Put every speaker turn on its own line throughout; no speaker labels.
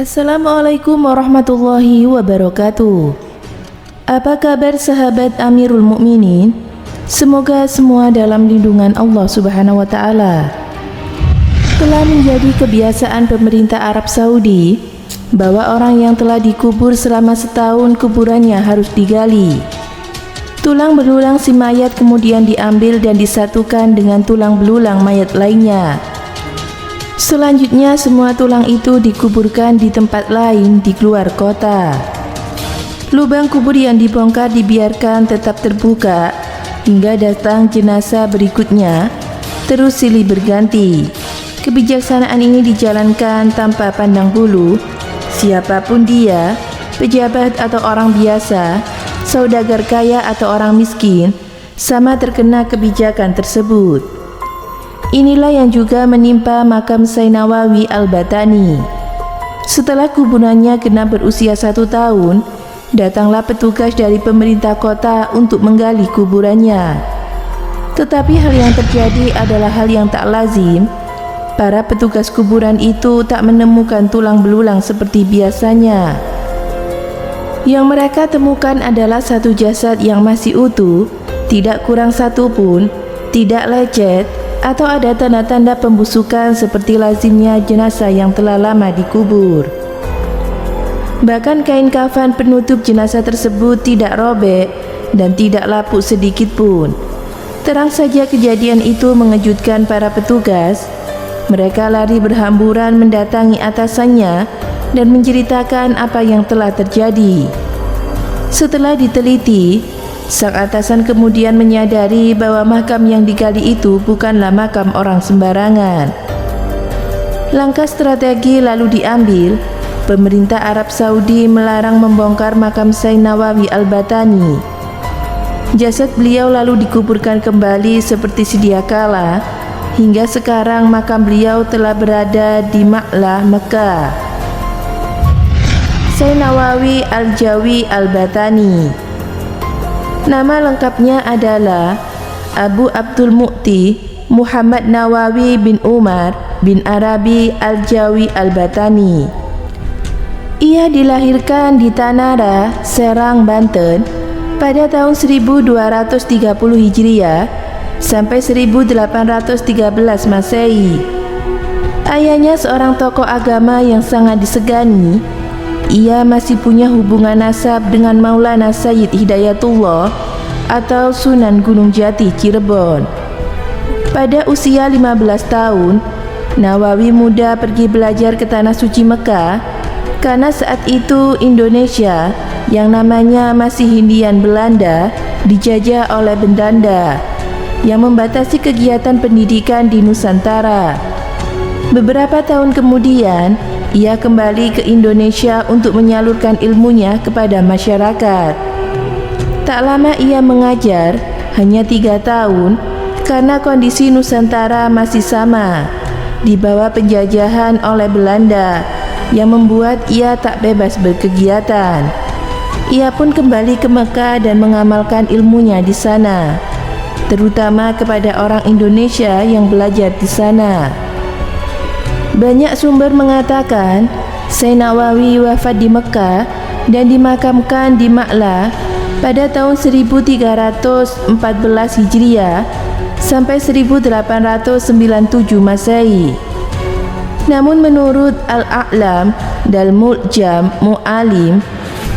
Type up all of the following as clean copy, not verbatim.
Assalamualaikum warahmatullahi wabarakatuh. Apa kabar sahabat Amirul Mukminin? Semoga semua dalam lindungan Allah Subhanahu wa taala. Telah menjadi kebiasaan pemerintah Arab Saudi bahwa orang yang telah dikubur selama setahun kuburannya harus digali. Tulang belulang si mayat kemudian diambil dan disatukan dengan tulang belulang mayat lainnya. Selanjutnya semua tulang itu dikuburkan di tempat lain di luar kota. Lubang kubur yang dibongkar dibiarkan tetap terbuka hingga datang jenazah berikutnya, terus silih berganti. Kebijaksanaan ini dijalankan tanpa pandang bulu, siapapun dia, pejabat atau orang biasa, saudagar kaya atau orang miskin, sama terkena kebijakan tersebut. Inilah yang juga menimpa makam Syekh Nawawi Al-Batani. Setelah kuburannya genap berusia 1 tahun, datanglah petugas dari pemerintah kota untuk menggali kuburannya. Tetapi hal yang terjadi adalah hal yang tak lazim. Para petugas kuburan itu tak menemukan tulang belulang seperti biasanya. Yang mereka temukan adalah satu jasad yang masih utuh, tidak kurang satu pun, tidak lecet, atau ada tanda-tanda pembusukan seperti lazimnya jenazah yang telah lama dikubur. Bahkan kain kafan penutup jenazah tersebut tidak robek dan tidak lapuk sedikit pun. Terang saja kejadian itu mengejutkan para petugas. Mereka lari berhamburan mendatangi atasannya dan menceritakan apa yang telah terjadi. Setelah diteliti, sang atasan kemudian menyadari bahwa makam yang digali itu bukanlah makam orang sembarangan. Langkah strategi lalu diambil. Pemerintah Arab Saudi melarang membongkar makam Syekh Nawawi Al-Batani. Jasad beliau lalu dikuburkan kembali seperti sedia kala. Hingga sekarang makam beliau telah berada di Ma'lah, Mekah. Syekh Nawawi Al-Jawi Al-Batani. Nama lengkapnya adalah Abu Abdul Mu'ti Muhammad Nawawi bin Umar bin Arabi Al-Jawi Al-Batani. Ia dilahirkan di Tanara, Serang, Banten pada tahun 1230 Hijriah sampai 1813 Masehi. Ayahnya seorang tokoh agama yang sangat disegani. Ia masih punya hubungan nasab dengan Maulana Sayyid Hidayatullah atau Sunan Gunung Jati, Cirebon. Pada usia 15 tahun, Nawawi muda pergi belajar ke Tanah Suci Mekah karena saat itu Indonesia yang namanya masih Hindian Belanda dijajah oleh Belanda yang membatasi kegiatan pendidikan di Nusantara. Beberapa tahun kemudian, ia kembali ke Indonesia untuk menyalurkan ilmunya kepada masyarakat. Tak lama ia mengajar, hanya 3 tahun, karena kondisi Nusantara masih sama, di bawah penjajahan oleh Belanda, yang membuat ia tak bebas berkegiatan. Ia pun kembali ke Mekah dan mengamalkan ilmunya di sana, terutama kepada orang Indonesia yang belajar di sana. Banyak sumber mengatakan Syekh Nawawi wafat di Mekah dan dimakamkan di Ma'lah pada tahun 1314 Hijriah sampai 1897 Masehi. Namun menurut Al-A'lam dan Mu'jam Mu'alim,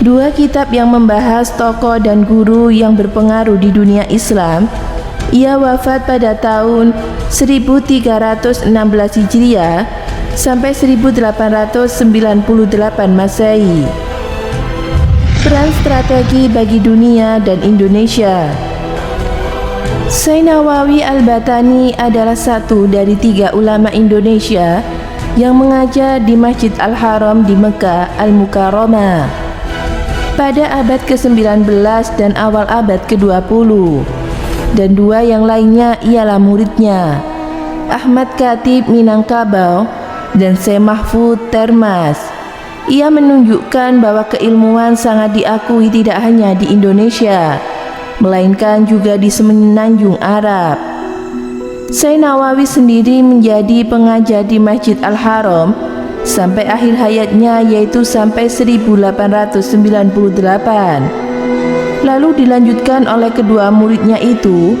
2 kitab yang membahas tokoh dan guru yang berpengaruh di dunia Islam, ia wafat pada tahun 1316 Hijriah sampai 1898 Masehi. Peran strategi bagi dunia dan Indonesia. Syekh Nawawi Al-Batani adalah satu dari 3 ulama Indonesia yang mengajar di Masjid Al-Haram di Mekah Al-Mukarramah pada abad ke-19 dan awal abad ke-20. Dan 2 yang lainnya ialah muridnya, Ahmad Khatib Minangkabau dan Syekh Mahfud Termas. Ia menunjukkan bahwa keilmuan sangat diakui tidak hanya di Indonesia, melainkan juga di semenanjung Arab. Syekh Nawawi sendiri menjadi pengajar di Masjid Al-Haram sampai akhir hayatnya, yaitu sampai 1898. Lalu dilanjutkan oleh kedua muridnya itu,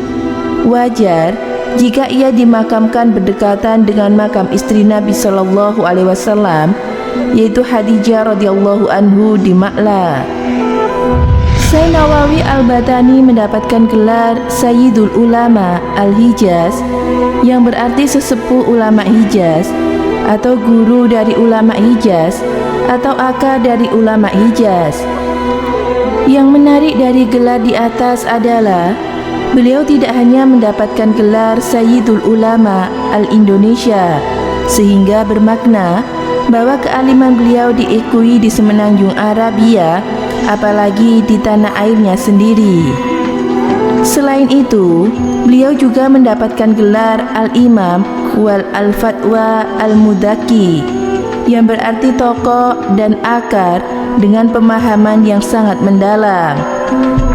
wajar jika ia dimakamkan berdekatan dengan makam istri Nabi Shallallahu Alaihi Wasallam, yaitu Khadijah radhiyallahu anhu di Ma'la. Syekh Nawawi Al-Batani mendapatkan gelar Sayyidul Ulama Al-Hijaz, yang berarti sesepuh ulama Hijaz, atau guru dari ulama Hijaz, atau akar dari ulama Hijaz. Yang menarik dari gelar di atas adalah beliau tidak hanya mendapatkan gelar Sayyidul Ulama Al-Indonesia, sehingga bermakna bahwa kealiman beliau diakui di semenanjung Arabia, apalagi di tanah airnya sendiri. Selain itu, beliau juga mendapatkan gelar Al-Imam wal Al-Fatwa Al-Mudaki, yang berarti tokoh dan akar dengan pemahaman yang sangat mendalam.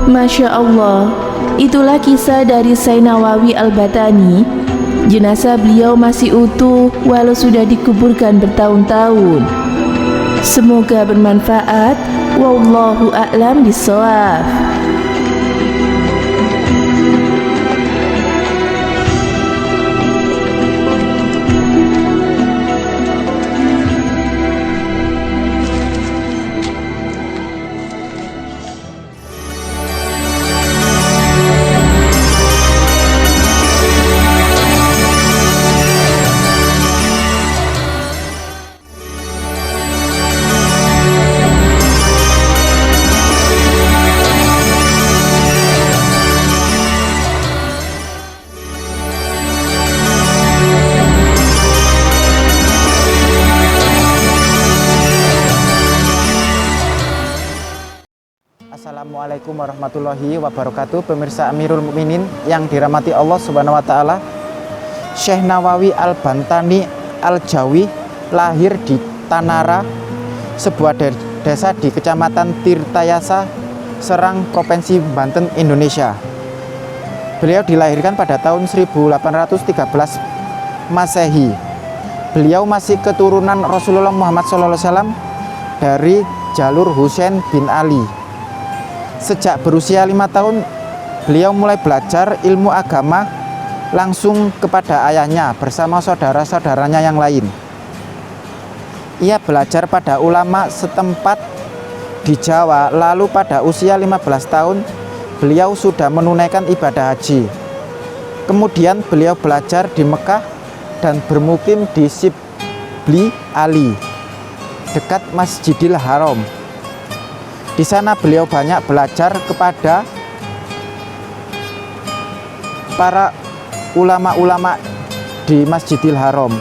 Masya Allah, itulah kisah dari Syekh Nawawi Al-Batani. Jenazah beliau masih utuh walau sudah dikuburkan bertahun-tahun. Semoga bermanfaat. Wallahu a'lam bishawab.
Assalamualaikum warahmatullahi wabarakatuh. Pemirsa Amirul Mukminin yang dirahmati Allah Subhanahu wa taala. Syekh Nawawi Al-Bantani Al-Jawi lahir di Tanara, sebuah desa di Kecamatan Tirtayasa, Serang, Provinsi Banten, Indonesia. Beliau dilahirkan pada tahun 1813 Masehi. Beliau masih keturunan Rasulullah Muhammad SAW dari jalur Husain bin Ali. Sejak berusia 5 tahun, beliau mulai belajar ilmu agama langsung kepada ayahnya bersama saudara-saudaranya yang lain. Ia belajar pada ulama setempat di Jawa, lalu pada usia 15 tahun, beliau sudah menunaikan ibadah haji. Kemudian beliau belajar di Mekah dan bermukim di Sibli Ali, dekat Masjidil Haram. Di sana beliau banyak belajar kepada para ulama-ulama di Masjidil Haram.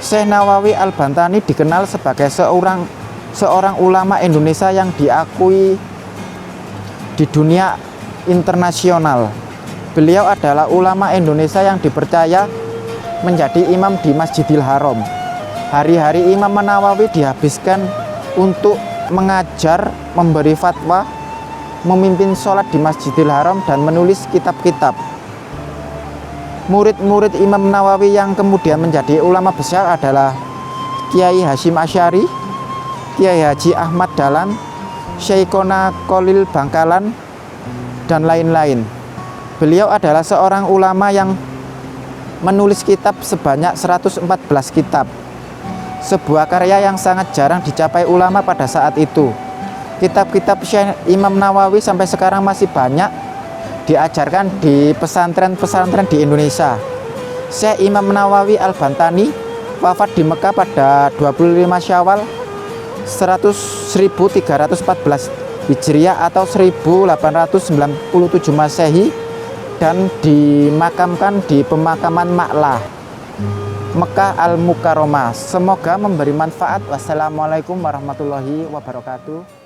Syekh Nawawi Al-Bantani dikenal sebagai seorang ulama Indonesia yang diakui di dunia internasional. Beliau adalah ulama Indonesia yang dipercaya menjadi imam di Masjidil Haram. Hari-hari Imam Nawawi dihabiskan untuk mengajar, memberi fatwa, memimpin sholat di Masjidil Haram, dan menulis kitab-kitab. Murid-murid Imam Nawawi yang kemudian menjadi ulama besar adalah Kiai Hasyim Asy'ari, Kiai Haji Ahmad Dahlan, Syekhona Khalil Bangkalan, dan lain-lain. Beliau adalah seorang ulama yang menulis kitab sebanyak 114 kitab. Sebuah karya yang sangat jarang dicapai ulama pada saat itu. Kitab-kitab Syekh Imam Nawawi sampai sekarang masih banyak diajarkan di pesantren-pesantren di Indonesia. Syekh Imam Nawawi Al-Bantani wafat di Mekah pada 25 Syawal 1314 Hijriah atau 1897 Masehi dan dimakamkan di pemakaman Ma'la, Mekah Al-Mukarramah. Semoga memberi manfaat. Wassalamualaikum warahmatullahi wabarakatuh.